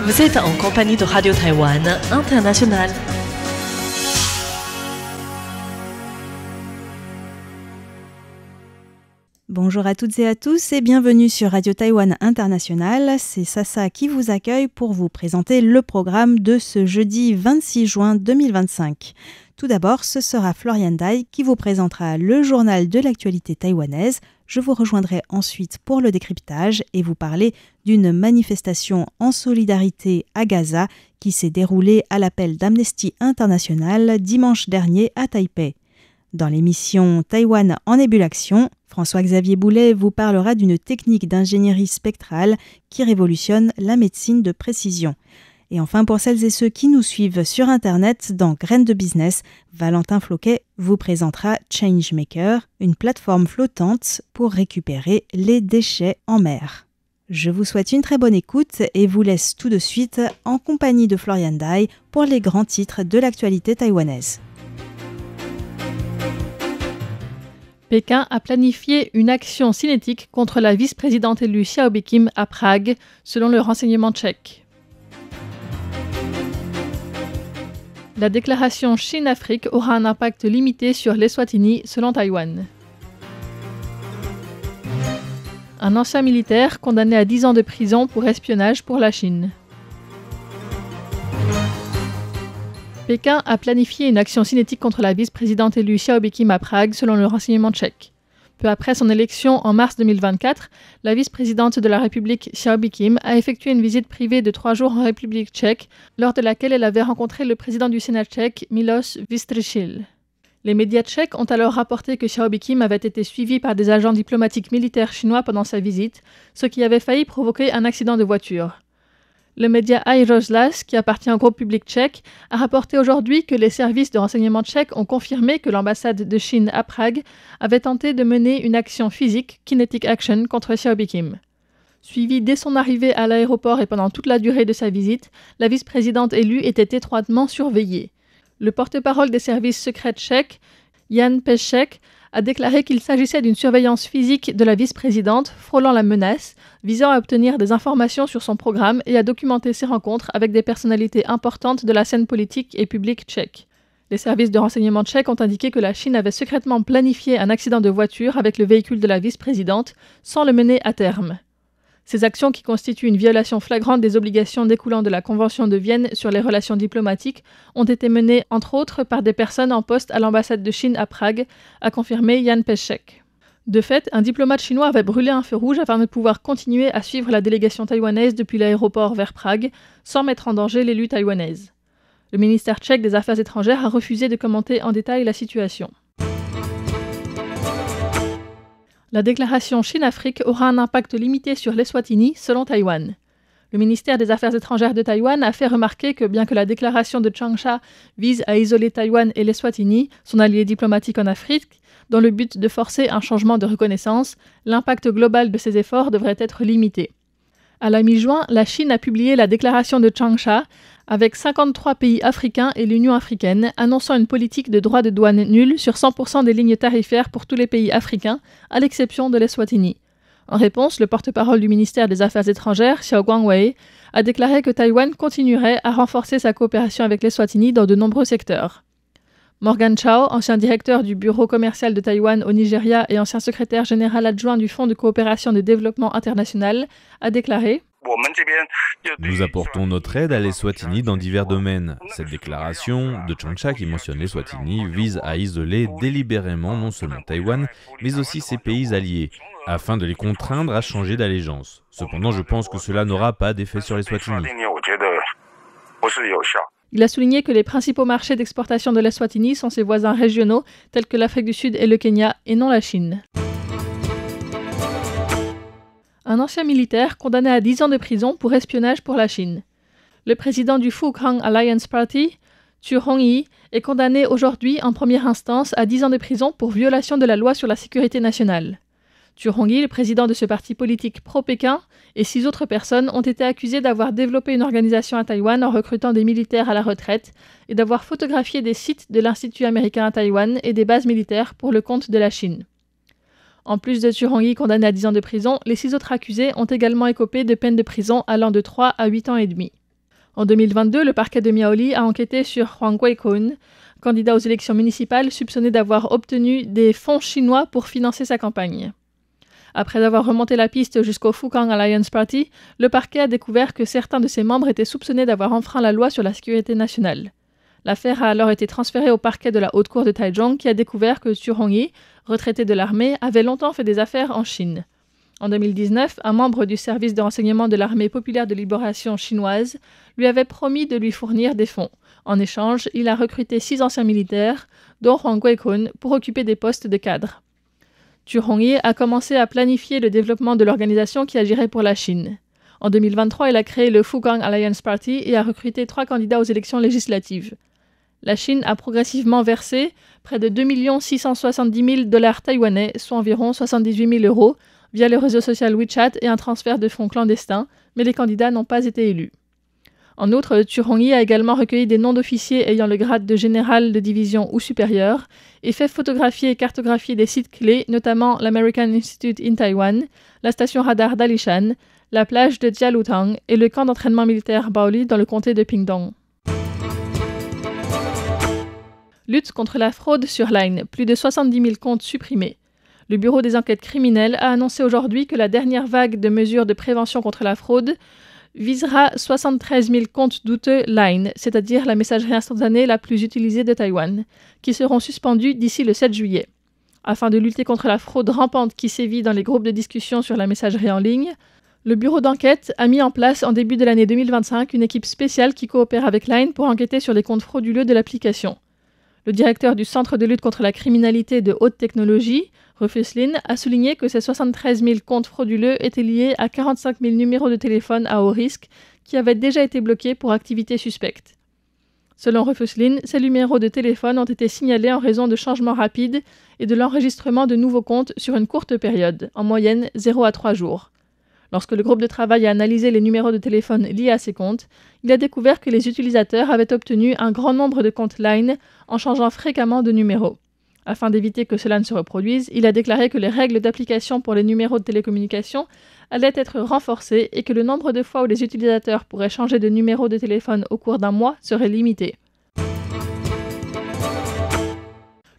Vous êtes en compagnie de Radio Taïwan International. Bonjour à toutes et à tous et bienvenue sur Radio Taïwan International. C'est Sasa qui vous accueille pour vous présenter le programme de ce jeudi 26 juin 2025. Tout d'abord, ce sera Florian Dai qui vous présentera le journal de l'actualité taïwanaise. Je vous rejoindrai ensuite pour le décryptage et vous parler d'une manifestation en solidarité à Gaza qui s'est déroulée à l'appel d'Amnesty International dimanche dernier à Taipei. Dans l'émission Taïwan en ébullition, François-Xavier Boulet vous parlera d'une technique d'ingénierie spectrale qui révolutionne la médecine de précision. Et enfin, pour celles et ceux qui nous suivent sur Internet dans Graines de Business, Valentin Floquet vous présentera Changemaker, une plateforme flottante pour récupérer les déchets en mer. Je vous souhaite une très bonne écoute et vous laisse tout de suite en compagnie de Florian Dai pour les grands titres de l'actualité taïwanaise. Pékin a planifié une action cinétique contre la vice-présidente élue Xiao Bikim à Prague, selon le renseignement tchèque. La déclaration Chine-Afrique aura un impact limité sur l'Eswatini, selon Taïwan. Un ancien militaire condamné à 10 ans de prison pour espionnage pour la Chine. Pékin a planifié une action cinétique contre la vice-présidente élue Xiao Bikim à Prague, selon le renseignement tchèque. Peu après son élection en mars 2024, la vice-présidente de la République Xiao Bikim a effectué une visite privée de 3 jours en République tchèque, lors de laquelle elle avait rencontré le président du Sénat tchèque, Miloš Vystrčil. Les médias tchèques ont alors rapporté que Xiao Bikim avait été suivie par des agents diplomatiques militaires chinois pendant sa visite, ce qui avait failli provoquer un accident de voiture. Le média iRozhlas, qui appartient au groupe public tchèque, a rapporté aujourd'hui que les services de renseignement tchèques ont confirmé que l'ambassade de Chine à Prague avait tenté de mener une action physique, kinetic action, contre Xiao Bikim. Suivie dès son arrivée à l'aéroport et pendant toute la durée de sa visite, la vice-présidente élue était étroitement surveillée. Le porte-parole des services secrets tchèques, Jan Pešek, a déclaré qu'il s'agissait d'une surveillance physique de la vice-présidente, frôlant la menace, visant à obtenir des informations sur son programme et à documenter ses rencontres avec des personnalités importantes de la scène politique et publique tchèque. Les services de renseignement tchèques ont indiqué que la Chine avait secrètement planifié un accident de voiture avec le véhicule de la vice-présidente, sans le mener à terme. Ces actions, qui constituent une violation flagrante des obligations découlant de la Convention de Vienne sur les relations diplomatiques, ont été menées, entre autres, par des personnes en poste à l'ambassade de Chine à Prague, a confirmé Jan Pešek. De fait, un diplomate chinois avait brûlé un feu rouge afin de pouvoir continuer à suivre la délégation taïwanaise depuis l'aéroport vers Prague, sans mettre en danger l'élu taïwanaise. Le ministère tchèque des Affaires étrangères a refusé de commenter en détail la situation. La déclaration Chine-Afrique aura un impact limité sur l'Eswatini, selon Taïwan. Le ministère des Affaires étrangères de Taïwan a fait remarquer que bien que la déclaration de Changsha vise à isoler Taïwan et l'Eswatini, son allié diplomatique en Afrique, dans le but de forcer un changement de reconnaissance, l'impact global de ces efforts devrait être limité. À la mi-juin, la Chine a publié la déclaration de Changsha, avec 53 pays africains et l'Union africaine, annonçant une politique de droits de douane nulle sur 100% des lignes tarifaires pour tous les pays africains, à l'exception de l'Eswatini. En réponse, le porte-parole du ministère des Affaires étrangères, Xiao Guangwei, a déclaré que Taïwan continuerait à renforcer sa coopération avec l'Eswatini dans de nombreux secteurs. Morgan Chao, ancien directeur du bureau commercial de Taïwan au Nigeria et ancien secrétaire général adjoint du Fonds de coopération de développement international, a déclaré: Nous apportons notre aide à l'Eswatini dans divers domaines. Cette déclaration de Changsha qui mentionne l'Eswatini vise à isoler délibérément non seulement Taïwan, mais aussi ses pays alliés, afin de les contraindre à changer d'allégeance. Cependant, je pense que cela n'aura pas d'effet sur l'Eswatini. Il a souligné que les principaux marchés d'exportation de l'Eswatini sont ses voisins régionaux, tels que l'Afrique du Sud et le Kenya, et non la Chine. Un ancien militaire condamné à 10 ans de prison pour espionnage pour la Chine. Le président du Fukang Alliance Party, Zhu Hongyi, est condamné aujourd'hui en première instance à 10 ans de prison pour violation de la loi sur la sécurité nationale. Zhu Hongyi, le président de ce parti politique pro-Pékin, et 6 autres personnes ont été accusées d'avoir développé une organisation à Taïwan en recrutant des militaires à la retraite et d'avoir photographié des sites de l'Institut américain à Taïwan et des bases militaires pour le compte de la Chine. En plus de Zhu Hongyi condamné à 10 ans de prison, les 6 autres accusés ont également écopé de peines de prison allant de 3 à 8 ans et demi. En 2022, le parquet de Miaoli a enquêté sur Huang Guikun, candidat aux élections municipales soupçonné d'avoir obtenu des fonds chinois pour financer sa campagne. Après avoir remonté la piste jusqu'au Fukang Alliance Party, le parquet a découvert que certains de ses membres étaient soupçonnés d'avoir enfreint la loi sur la sécurité nationale. L'affaire a alors été transférée au parquet de la Haute Cour de Taichung qui a découvert que Zhu Hongyi, retraité de l'armée, avait longtemps fait des affaires en Chine. En 2019, un membre du service de renseignement de l'armée populaire de libération chinoise lui avait promis de lui fournir des fonds. En échange, il a recruté 6 anciens militaires, dont Huang Guikun, pour occuper des postes de cadre. Zhu Hongyi a commencé à planifier le développement de l'organisation qui agirait pour la Chine. En 2023, il a créé le Fukang Alliance Party et a recruté 3 candidats aux élections législatives. La Chine a progressivement versé près de 2 670 000 $ taïwanais, soit environ 78 000 €, via le réseau social WeChat et un transfert de fonds clandestins, mais les candidats n'ont pas été élus. En outre, Zhu Hongyi a également recueilli des noms d'officiers ayant le grade de général de division ou supérieur et fait photographier et cartographier des sites clés, notamment l'American Institute in Taiwan, la station radar d'Alishan, la plage de Jialutang et le camp d'entraînement militaire Baoli dans le comté de Pingdong. Lutte contre la fraude sur Line, plus de 70 000 comptes supprimés. Le Bureau des enquêtes criminelles a annoncé aujourd'hui que la dernière vague de mesures de prévention contre la fraude visera 73 000 comptes douteux Line, c'est-à-dire la messagerie instantanée la plus utilisée de Taïwan, qui seront suspendus d'ici le 7 juillet. Afin de lutter contre la fraude rampante qui sévit dans les groupes de discussion sur la messagerie en ligne, le bureau d'enquête a mis en place en début de l'année 2025 une équipe spéciale qui coopère avec Line pour enquêter sur les comptes frauduleux de l'application. Le directeur du Centre de lutte contre la criminalité de haute technologie, Rufus Lin, a souligné que ces 73 000 comptes frauduleux étaient liés à 45 000 numéros de téléphone à haut risque qui avaient déjà été bloqués pour activités suspectes. Selon Rufus Lin, ces numéros de téléphone ont été signalés en raison de changements rapides et de l'enregistrement de nouveaux comptes sur une courte période, en moyenne 0 à 3 jours. Lorsque le groupe de travail a analysé les numéros de téléphone liés à ces comptes, il a découvert que les utilisateurs avaient obtenu un grand nombre de comptes Line en changeant fréquemment de numéro. Afin d'éviter que cela ne se reproduise, il a déclaré que les règles d'application pour les numéros de télécommunication allaient être renforcées et que le nombre de fois où les utilisateurs pourraient changer de numéro de téléphone au cours d'un mois serait limité.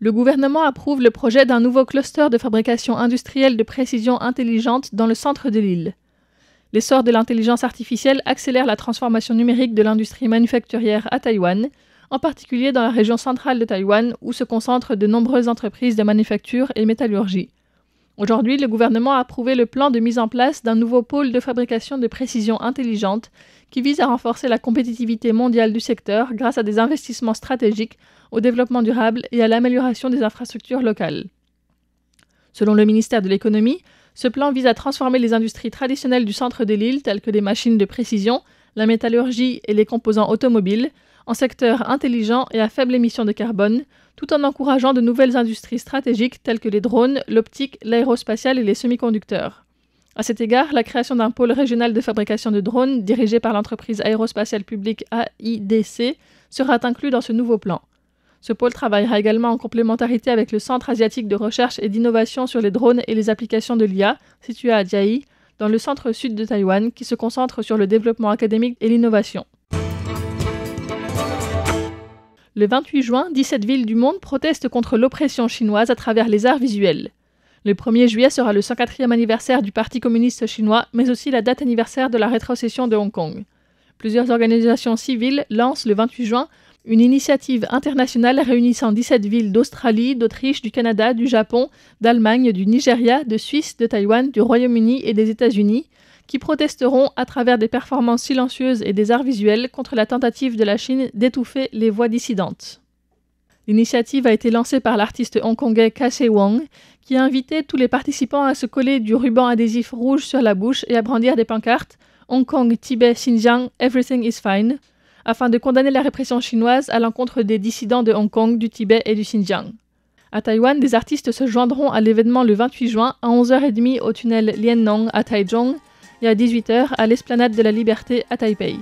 Le gouvernement approuve le projet d'un nouveau cluster de fabrication industrielle de précision intelligente dans le centre de l'île. L'essor de l'intelligence artificielle accélère la transformation numérique de l'industrie manufacturière à Taïwan, en particulier dans la région centrale de Taïwan où se concentrent de nombreuses entreprises de manufacture et métallurgie. Aujourd'hui, le gouvernement a approuvé le plan de mise en place d'un nouveau pôle de fabrication de précision intelligente qui vise à renforcer la compétitivité mondiale du secteur grâce à des investissements stratégiques au développement durable et à l'amélioration des infrastructures locales. Selon le ministère de l'Économie, ce plan vise à transformer les industries traditionnelles du centre de l'île, telles que les machines de précision, la métallurgie et les composants automobiles, en secteurs intelligents et à faible émission de carbone, tout en encourageant de nouvelles industries stratégiques telles que les drones, l'optique, l'aérospatiale et les semi-conducteurs. À cet égard, la création d'un pôle régional de fabrication de drones, dirigé par l'entreprise aérospatiale publique AIDC, sera inclus dans ce nouveau plan. Ce pôle travaillera également en complémentarité avec le Centre asiatique de recherche et d'innovation sur les drones et les applications de l'IA, situé à Jiayi, dans le centre-sud de Taïwan, qui se concentre sur le développement académique et l'innovation. Le 28 juin, 17 villes du monde protestent contre l'oppression chinoise à travers les arts visuels. Le 1er juillet sera le 104e anniversaire du Parti communiste chinois, mais aussi la date anniversaire de la rétrocession de Hong Kong. Plusieurs organisations civiles lancent le 28 juin une initiative internationale réunissant 17 villes d'Australie, d'Autriche, du Canada, du Japon, d'Allemagne, du Nigeria, de Suisse, de Taïwan, du Royaume-Uni et des États-Unis, qui protesteront à travers des performances silencieuses et des arts visuels contre la tentative de la Chine d'étouffer les voix dissidentes. L'initiative a été lancée par l'artiste hongkongais Casey Wong, qui a invité tous les participants à se coller du ruban adhésif rouge sur la bouche et à brandir des pancartes « Hong Kong, Tibet, Xinjiang, everything is fine » afin de condamner la répression chinoise à l'encontre des dissidents de Hong Kong, du Tibet et du Xinjiang. À Taïwan, des artistes se joindront à l'événement le 28 juin à 11h30 au tunnel Liannong à Taichung et à 18h à l'esplanade de la Liberté à Taipei.